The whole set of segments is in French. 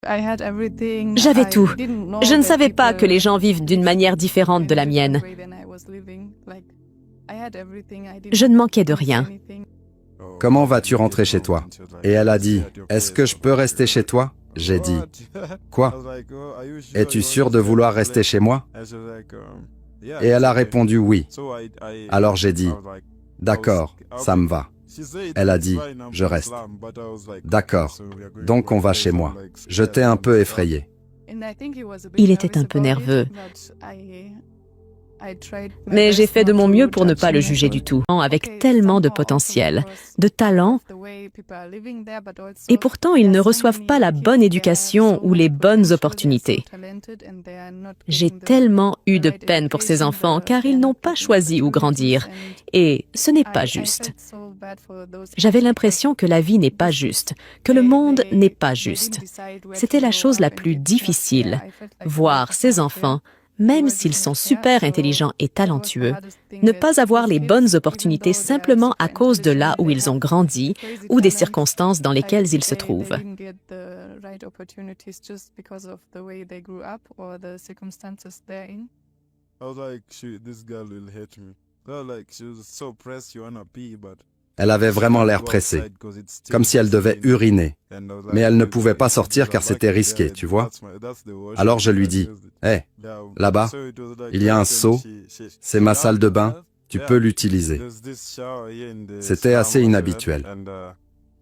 J'avais tout. Je ne savais pas que les gens vivent d'une manière différente de la mienne. Je ne manquais de rien. Comment vas-tu rentrer chez toi? Et elle a dit, est-ce que je peux rester chez toi? J'ai dit, quoi? Es-tu sûr de vouloir rester chez moi? Et elle a répondu oui. Alors j'ai dit, d'accord, ça me va. Elle a dit, je reste. D'accord, donc on va chez moi. J'étais un peu effrayé. Il était un peu nerveux. Mais j'ai fait de mon mieux pour ne pas le juger du tout. Avec tellement de potentiel, de talent, et pourtant ils ne reçoivent pas la bonne éducation ou les bonnes opportunités. J'ai tellement eu de peine pour ces enfants car ils n'ont pas choisi où grandir. Et ce n'est pas juste. J'avais l'impression que la vie n'est pas juste, que le monde n'est pas juste. C'était la chose la plus difficile, voir ces enfants, même s'ils sont super intelligents et talentueux, ne pas avoir les bonnes opportunités simplement à cause de là où ils ont grandi ou des circonstances dans lesquelles ils se trouvent. Elle avait vraiment l'air pressée, comme si elle devait uriner. Mais elle ne pouvait pas sortir car c'était risqué, tu vois. Alors je lui dis, « Hé, là-bas, il y a un seau, c'est ma salle de bain, tu peux l'utiliser. » C'était assez inhabituel.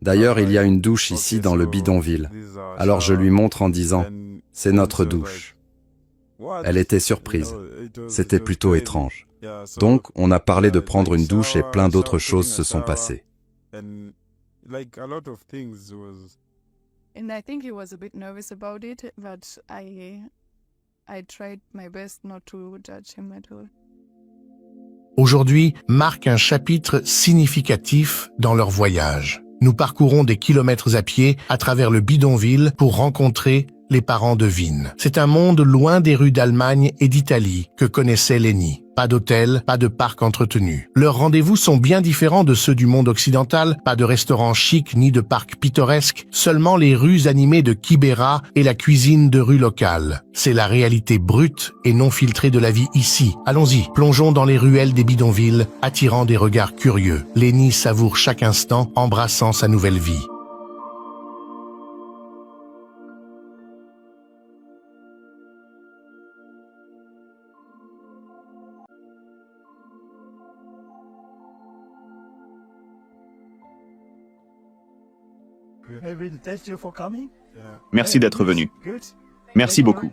D'ailleurs, il y a une douche ici dans le bidonville. Alors je lui montre en disant, « C'est notre douche. » Elle était surprise. C'était plutôt étrange. Donc, on a parlé de prendre une douche et plein d'autres choses se sont passées. Aujourd'hui marque un chapitre significatif dans leur voyage. Nous parcourons des kilomètres à pied à travers le bidonville pour rencontrer les parents de Vin. C'est un monde loin des rues d'Allemagne et d'Italie que connaissait Lenny. Pas d'hôtel, pas de parc entretenu. Leurs rendez-vous sont bien différents de ceux du monde occidental, pas de restaurants chics ni de parcs pittoresques, seulement les rues animées de Kibera et la cuisine de rue locale. C'est la réalité brute et non filtrée de la vie ici. Allons-y, plongeons dans les ruelles des bidonvilles, attirant des regards curieux. Lenny savoure chaque instant, embrassant sa nouvelle vie. Merci d'être venu. Merci beaucoup.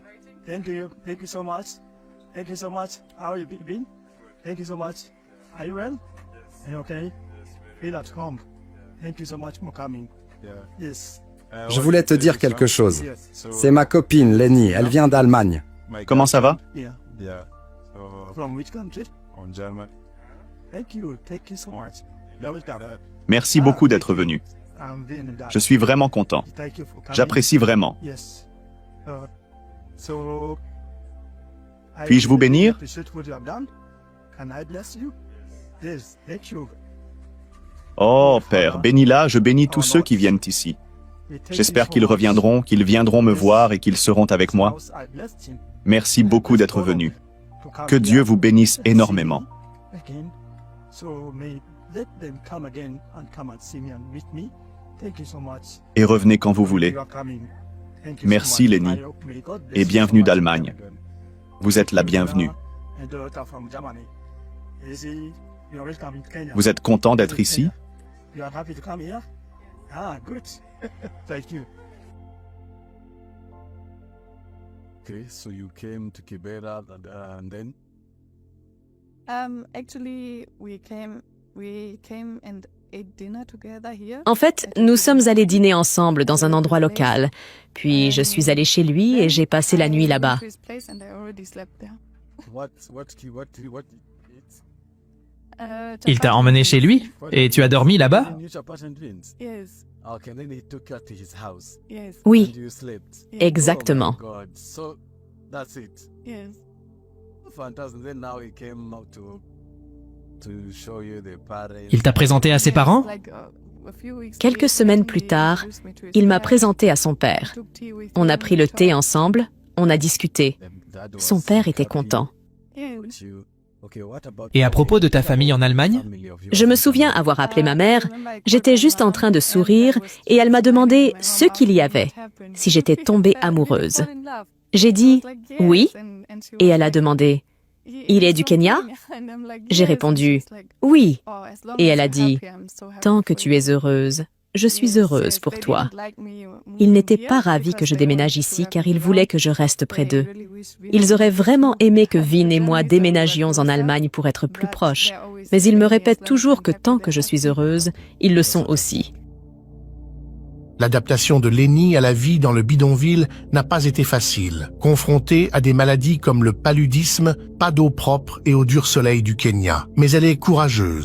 Je voulais te dire quelque chose. C'est ma copine, Lenny, elle vient d'Allemagne. Comment ça va? Merci beaucoup d'être venu. Je suis vraiment content. J'apprécie vraiment. Puis-je vous bénir? Oh, Père, bénis-la, je bénis tous ceux qui viennent ici. J'espère qu'ils reviendront, qu'ils viendront me voir et qu'ils seront avec moi. Merci beaucoup d'être venu. Que Dieu vous bénisse énormément. Et revenez quand vous voulez. Merci, Lenny, et bienvenue d'Allemagne. Vous êtes la bienvenue. Vous êtes content d'être ici? En fait, nous sommes allés dîner ensemble dans un endroit local. Puis je suis allée chez lui et j'ai passé la nuit là-bas. Il t'a emmené chez lui et tu as dormi là-bas? Oui, exactement. Il t'a présenté à ses parents? Quelques semaines plus tard, il m'a présenté à son père. On a pris le thé ensemble, on a discuté. Son père était content. Et à propos de ta famille en Allemagne? Je me souviens avoir appelé ma mère, j'étais juste en train de sourire et elle m'a demandé ce qu'il y avait, si j'étais tombée amoureuse. J'ai dit « oui » et elle a demandé « il est du Kenya ?» J'ai répondu « oui » et elle a dit « tant que tu es heureuse, je suis heureuse pour toi. » Ils n'étaient pas ravis que je déménage ici car ils voulaient que je reste près d'eux. Ils auraient vraiment aimé que Vin et moi déménagions en Allemagne pour être plus proches, mais ils me répètent toujours que tant que je suis heureuse, ils le sont aussi. L'adaptation de Lenny à la vie dans le bidonville n'a pas été facile. Confrontée à des maladies comme le paludisme, pas d'eau propre et au dur soleil du Kenya. Mais elle est courageuse.